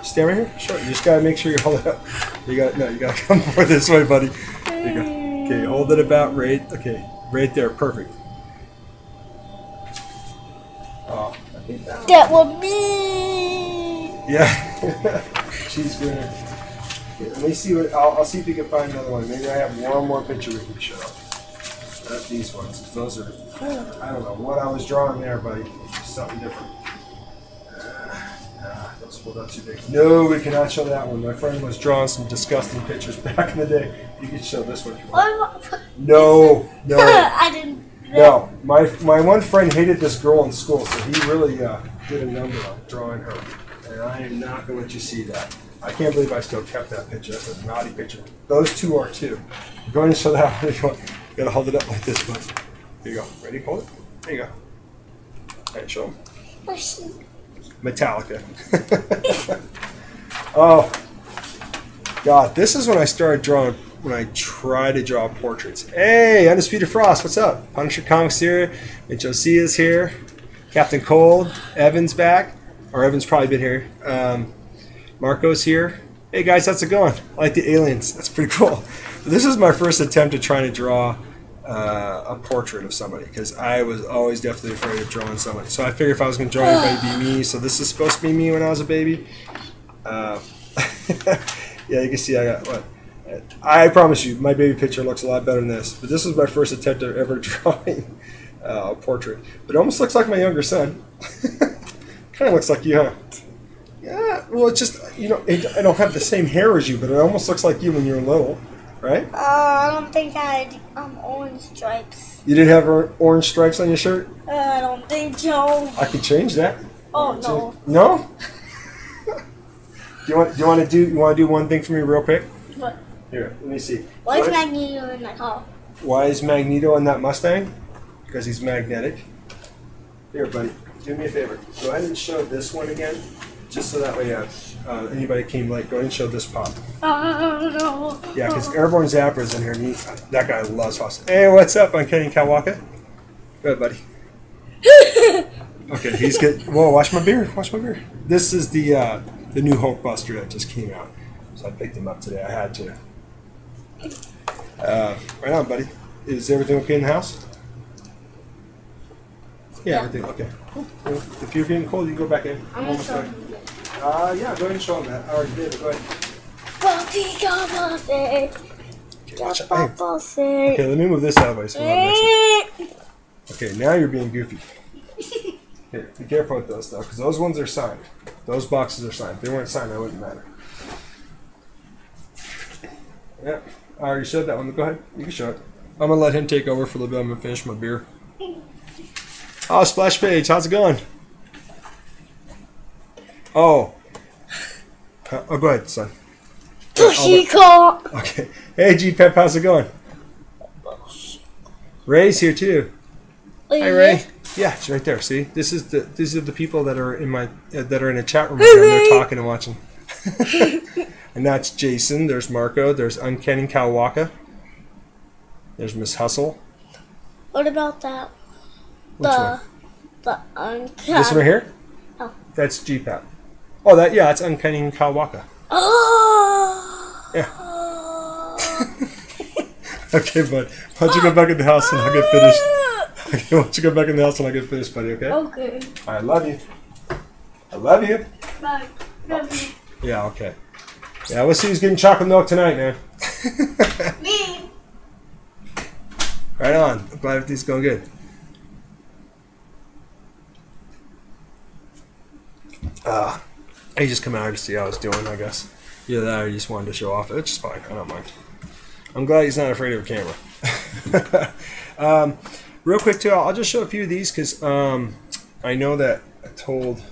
Stand right here. Show it. You just gotta make sure you hold it up. You gotta come more this way, buddy. There you go. Okay, hold it about right. Okay, right there. Perfect. Oh, I think that was me. Yeah. She's gonna. Okay, let me see what. I'll see if you can find another one. Maybe I have one more picture we can show. Not these ones. 'Cause those are. I don't know what I was drawing there, buddy. Something different. Those hold up too big. No, we cannot show that one. My friend was drawing some disgusting pictures back in the day. You can show this one if you want. No. I didn't. No, my one friend hated this girl in school, so he really did a number on drawing her. And I am not going to let you see that. I can't believe I still kept that picture. That's a naughty picture. Those two are too. I'm going to show that one. You got to hold it up like this, bud. Here you go. Ready? Hold it. There you go. All right, show them. Metallica. Oh, God. This is when I started drawing, when I tried to draw portraits. Hey, Undisputed Frost, what's up? Punisher Comics here. Mitch Osea's here. Captain Cold. Evan's back. Or Evan's probably been here. Marco's here. Hey, guys, how's it going? I like the aliens. That's pretty cool. This is my first attempt at trying to draw a portrait of somebody, because I was always definitely afraid of drawing somebody. So I figured if I was going to draw anybody, be me. So this is supposed to be me when I was a baby. Yeah, you can see I got what. I promise you, my baby picture looks a lot better than this. But this was my first attempt at ever drawing a portrait. But it almost looks like my younger son. Kind of looks like you, huh? Yeah. Well, it's just I don't have the same hair as you, but it almost looks like you when you were little. Right? I don't think I had orange stripes. You didn't have orange stripes on your shirt? I don't think so. I could change that. Oh no. No? Do you want to do one thing for me real quick? What? Here, let me see. Why is Magneto in that car? Why is Magneto in that Mustang? Because he's magnetic. Here, buddy, do me a favor. Go ahead and show this one again, just so that way anybody came late. Go ahead and show this pop. No. Yeah, because Airborne Zapper's in here, and that guy loves Hoss. Hey, what's up? I'm Kenny Kawaka. Go ahead, buddy. Okay, he's good. Whoa, watch my beard. Watch my beard. This is the new Hulkbuster that just came out. So I picked him up today. I had to. Right on, buddy. Is everything okay in the house? Yeah, everything okay. Cool. If you're getting cold, you can go back in. I'm almost done. Yeah, go ahead and show him that. I already did. Go ahead. Okay, let me move this out of the way so we're not mixing. Okay, now you're being goofy. Here, be careful with those though, because those ones are signed. Those boxes are signed. If they weren't signed, that wouldn't matter. Yeah, I already showed that one. Go ahead, you can show it. I'm gonna let him take over for a little bit. I'm gonna finish my beer. Oh, Splash Page, how's it going? Oh, go ahead, son. Okay. Hey, G-Pep, how's it going? Ray's here too. Hi, Ray. Yeah, it's right there. See, these are the people that are in my that are in a chat room. They're talking and watching. And that's Jason. There's Marco. There's Uncanny Kawaka. There's Miss Hustle. What about that? Which one? The uncanny. This one right here? Oh. That's G-Pep. Oh, yeah, that's Uncanny Kawaka. Oh. Yeah. Okay, bud. Why don't you go back in the house and I'll get finished? Okay, why don't you go back in the house and I'll get finished, buddy, okay? Okay. I love you. I love you. Bye. Love you. Yeah, okay. Yeah, we'll see who's getting chocolate milk tonight, man. Me. Right on. I'm glad everything's going good. I just come out here to see how I was doing, I guess. Either that or he just wanted to show off. It's just fine. I don't mind. I'm glad he's not afraid of a camera. Real quick, too, I'll just show a few of these because I know that I told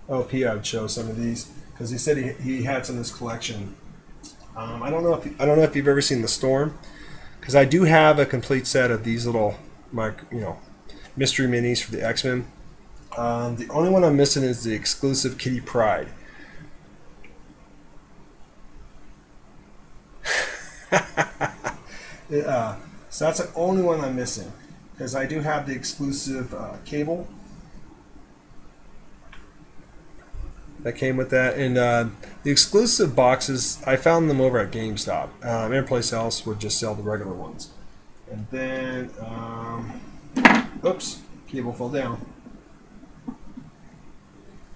LP I would show some of these because he said he had some in his collection. I don't know if you've ever seen The Storm, because I do have a complete set of these little, mystery minis for the X-Men. The only one I'm missing is the exclusive Kitty Pryde. So that's the only one I'm missing, because I do have the exclusive Cable that came with that, and the exclusive boxes I found them over at GameStop. Every place else would just sell the regular ones. And then, oops, Cable fell down.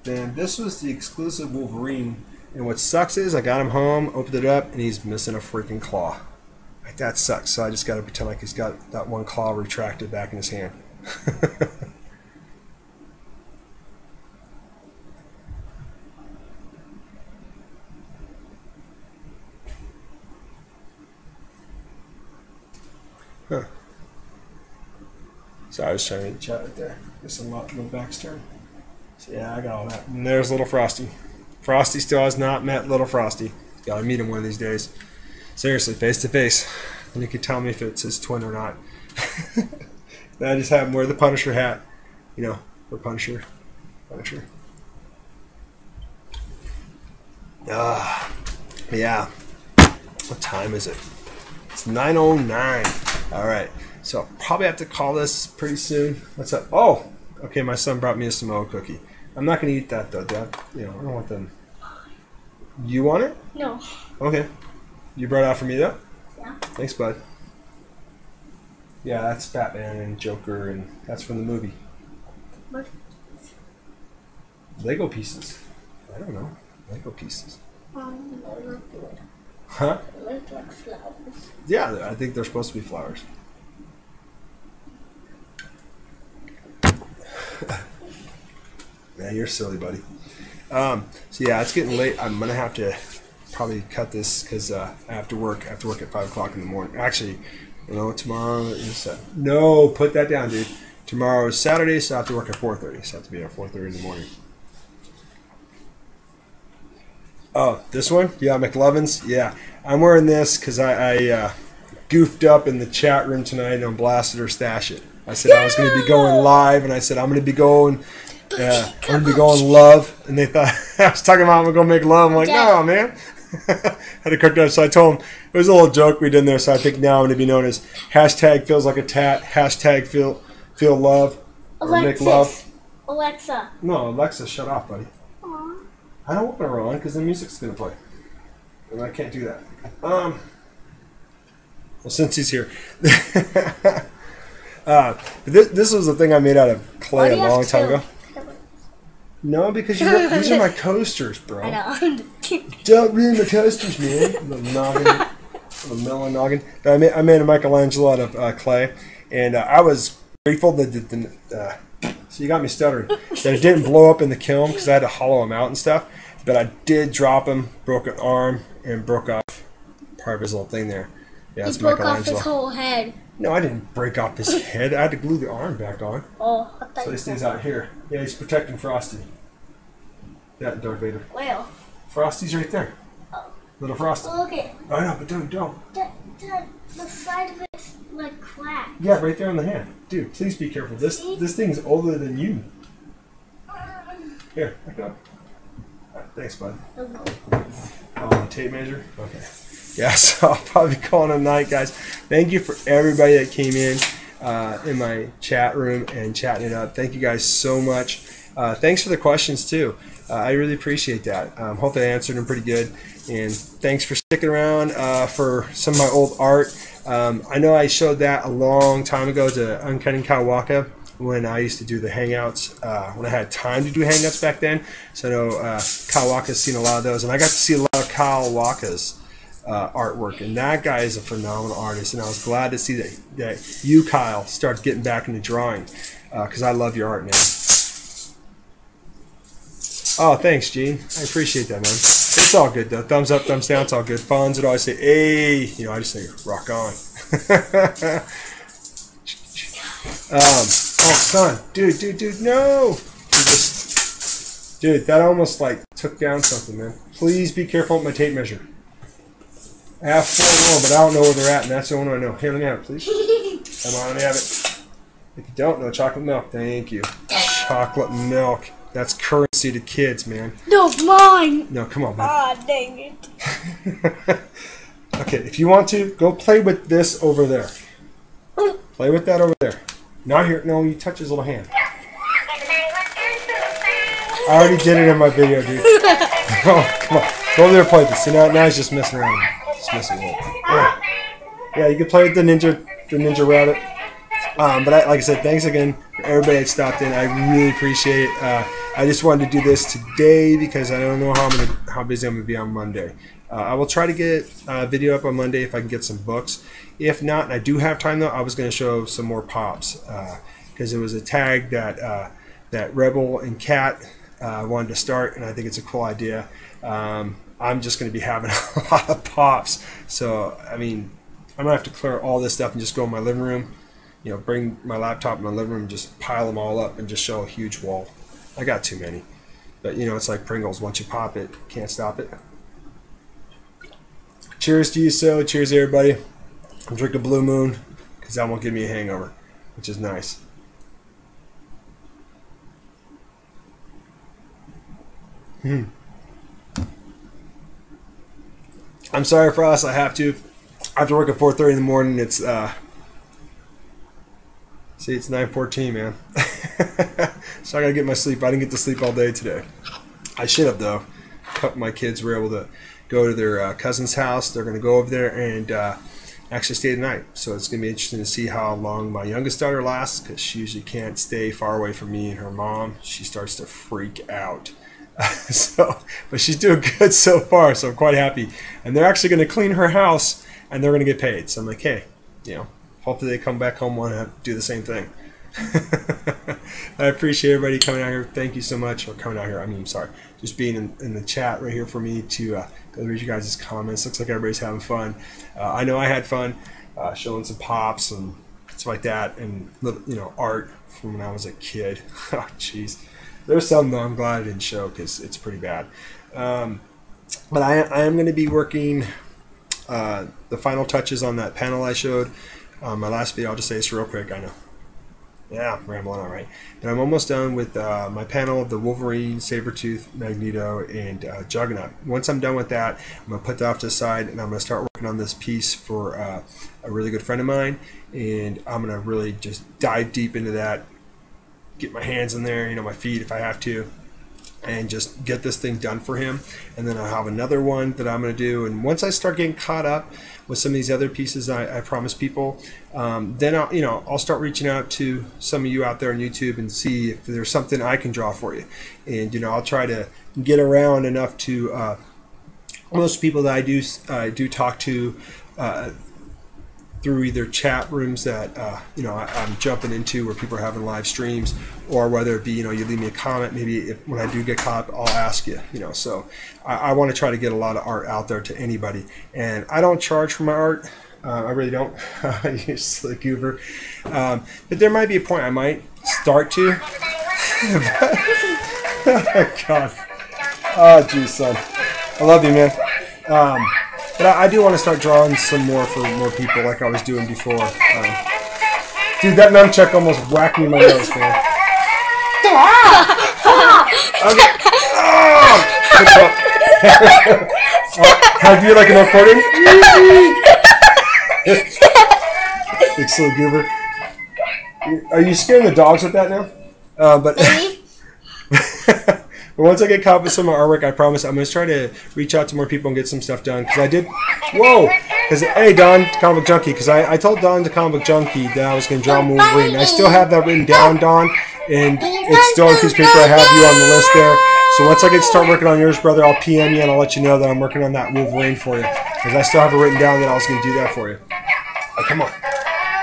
Then this was the exclusive Wolverine, and what sucks is I got him home, opened it up, and he's missing a freaking claw. Like, that sucks. So I just got to pretend like he's got that one claw retracted back in his hand. Huh. So I was trying to read the chat right there. Guess I'm not my back's turned. So yeah, I got all that. And there's little Frosty. Frosty still has not met little Frosty. Gotta meet him one of these days. Seriously, face to face. And you can tell me if it's his twin or not. Then I just have him wear the Punisher hat. For Punisher. Yeah. What time is it? It's 9:09. Alright. So I'll probably have to call this pretty soon. What's up? Oh! Okay, my son brought me a Samoa cookie. I'm not going to eat that, though, Dad. I don't want them. You want it? No. Okay. You brought it out for me, though? Yeah. Thanks, bud. Yeah, that's Batman and Joker, and that's from the movie. What? Lego pieces. I don't know. Lego pieces. They look good. Huh? They look like flowers. Yeah, I think they're supposed to be flowers. Yeah, you're silly, buddy. So yeah, it's getting late. I'm gonna have to probably cut this because I have to work. I have to work at 5 o'clock in the morning. Actually, tomorrow is no. Put that down, dude. Tomorrow is Saturday, so I have to work at 4:30. So I have to be at 4:30 in the morning. Oh, this one? Yeah, McLovin's. Yeah, I'm wearing this because I goofed up in the chat room tonight and blasted her stash it. I said I was going to be going live, and I said I'm going to be going. I'm going to be going love, and they thought I was talking about I'm going to make love. I'm like, no, man. Had to correct that. So I told them it was a little joke we did in there. So I think now I'm going to be known as hashtag feels like a tat, hashtag feel love, or make love. Alexa. No, Alexa, shut off, buddy. Aww. I don't want her on because the music's going to play, and I can't do that. Well, since he's here. This was the thing I made out of clay a long time ago. No, because these are my coasters, bro. I know. Don't ruin the coasters, man. The noggin, the melon noggin. I made a Michelangelo out of clay, and I was grateful that so you got me stuttering. That it didn't blow up in the kiln because I had to hollow him out and stuff. But I did drop him, broke an arm, and broke off part of his little thing there. Yeah, it's broke Michelangelo. off his whole head. No, I didn't break off his head. I had to glue the arm back on. Oh, So he stays out here. Yeah, he's protecting Frosty. That Darth Vader. Well. Frosty's right there. Oh. Little Frosty. Look at I know, but don't. the side of it's like cracked. Yeah, right there on the hand. Dude, please be careful. This thing's older than you. Here, back up. Right, thanks, bud. Oh, tape measure? Okay. Yeah, so I'll probably be calling it a night, guys. Thank you for everybody that came in my chat room and chatting it up. Thank you guys so much. Thanks for the questions too. I really appreciate that. Hopefully I answered them pretty good. And thanks for sticking around for some of my old art. I know I showed that a long time ago to Uncanny Kawaka when I used to do the Hangouts, when I had time to do Hangouts back then. So I know Kawaka's seen a lot of those. And I got to see a lot of Kawaka's artwork. And that guy is a phenomenal artist. And I was glad to see that you, Kyle, started getting back into drawing because I love your art, man. Oh, thanks, Gene. I appreciate that, man. It's all good, though. Thumbs up, thumbs down, it's all good. Fonz would always say, hey. You know, I just say, rock on. Oh, son. Dude, no. Dude, that almost, like, took down something, man. Please be careful with my tape measure. I have 4 more, but I don't know where they're at, and that's the one I know. Here, let me have it, please. Come on, let me have it. If you don't know, chocolate milk. Thank you. Chocolate milk. That's currency to kids, man. No, mine. No, come on, man. Ah, dang it. Okay, if you want to, go play with this over there. Play with that over there. Not here. No, you touch his little hand. I already did it in my video, dude. Oh, come on. Go over there and play with this. See, now he's just messing around. Just messing around. Yeah, you can play with the ninja rabbit. But like I said, thanks again for everybody that stopped in. I really appreciate it. I just wanted to do this today because I don't know how busy I'm going to be on Monday. I will try to get a video up on Monday if I can get some books. If not, and I do have time though, I was going to show some more pops because it was a tag that Rebel and Kat wanted to start, and I think it's a cool idea. I'm just going to be having a lot of pops, so I mean, I'm going to have to clear all this stuff and just go in my living room. You know, bring my laptop in my living room and just pile them all up and just show a huge wall. I got too many. But, you know, it's like Pringles. Once you pop it, can't stop it. Cheers to you, so. Cheers, everybody. I'm drinking Blue Moon because that won't give me a hangover, which is nice. I'm sorry, Frost. I have to work at 4:30 in the morning. It's, see, it's 9:14, man. So I gotta get my sleep. I didn't get to sleep all day today. I should have, though. A couple of my kids were able to go to their cousin's house. They're gonna go over there and actually stay the night. So it's gonna be interesting to see how long my youngest daughter lasts, because she usually can't stay far away from me and her mom. She starts to freak out. But she's doing good so far, so I'm quite happy. And they're actually gonna clean her house, and they're gonna get paid. So I'm like, hey, you know. Hopefully they come back home and want to do the same thing. I appreciate everybody coming out here. Thank you so much for coming out here. I mean, sorry, just being in the chat right here for me to go read you guys' comments. Looks like everybody's having fun. I know I had fun showing some pops and stuff like that, and you know, art from when I was a kid. Oh, jeez. There's some that I'm glad I didn't show because it's pretty bad. But I am going to be working the final touches on that panel I showed. My last video, I'll just say this real quick. I know. Yeah, I'm rambling all right. But I'm almost done with my panel of the Wolverine, Sabretooth, Magneto, and Juggernaut. Once I'm done with that, I'm going to put that off to the side, and I'm going to start working on this piece for a really good friend of mine. And I'm going to really just dive deep into that, get my hands in there, you know, my feet if I have to, and just get this thing done for him. And then I'll have another one that I'm going to do. And once I start getting caught up with some of these other pieces I promised people, then I'll start reaching out to some of you out there on YouTube and see if there's something I can draw for you. And, you know, I'll try to get around enough to most people that I do talk to through either chat rooms that I'm jumping into where people are having live streams, or whether it be, you know, you leave me a comment, maybe when I do get caught up, I'll ask you, you know. So I want to try to get a lot of art out there to anybody, and I don't charge for my art. I really don't. You're silly goober. But there might be a point I might start to. God. Oh, geez, son. I love you, man. But I do want to start drawing some more for more people like I was doing before. Dude, that nunchuck almost whacked me in my nose, man. Okay. Oh! Can I do like an recording? Big silly goober. Are you scaring the dogs with that now? But But once I get caught up with some of my artwork, I promise I'm going to try to reach out to more people and get some stuff done. Because I did... Whoa! Because, hey, Don, Comic Book Junkie. Because I told Don, the Comic Book Junkie, that I was going to draw Wolverine. I still have that written down, Don. And it's still on a piece of paper. I have you on the list there. So once I get to start working on yours, brother, I'll PM you and I'll let you know that I'm working on that Wolverine for you. Because I still have it written down that I was going to do that for you. Oh, come on.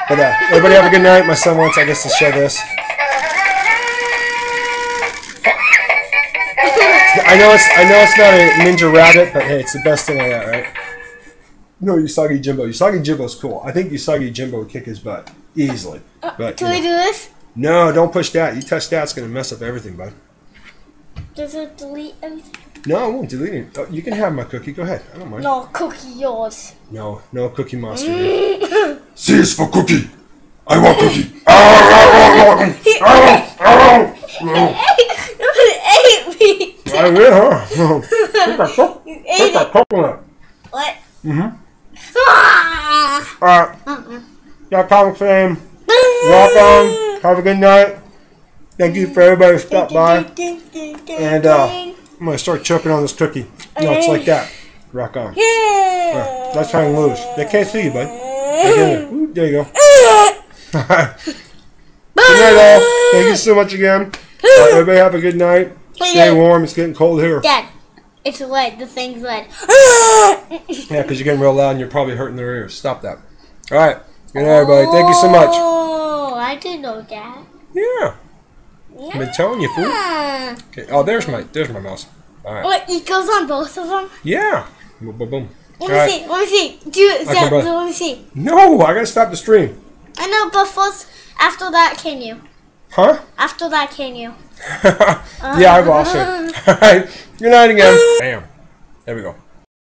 But everybody have a good night. My son wants, I guess, to show this. I know it's not a Ninja Rabbit, but hey, it's the best thing I got, right? No, Usagi Jimbo. Usagi Jimbo's cool. I think Usagi Jimbo would kick his butt easily. But Can we do this? No, don't push that. You touch that, it's gonna mess up everything, bud. Does it delete everything? No, I won't delete it. Oh, you can have my cookie. Go ahead. I don't mind. No, cookie yours. No Cookie Monster. C is for cookie. I want cookie. I will, huh? Take that coconut. What? Alright. Got Comic Fame. Rock on. Have a good night. Thank you for everybody who stopped by. And I'm going to start choking on this cookie. No, it's like that. Rock on. That's how you lose. They can't see you, bud. Ooh, there you go. Alright. Good night, all. Thank you so much again. Everybody have a good night. Stay warm. It's getting cold here. Dad, it's lead. The thing's lead. Yeah, because you're getting real loud and you're probably hurting their ears. Stop that. All right. Good night, everybody. Thank you so much. Oh, I didn't know that. Yeah. I've been telling you, fool. Okay. Oh, there's my mouse. All right. Wait, it goes on both of them? Yeah. Boom, boom, boom. Let me see. Do it, Zach. Let me see. No, I gotta stop the stream. I know, but first, after that, can you? Huh? After that, can you? Yeah, I've lost it. All right. Good night again. Bam. There we go.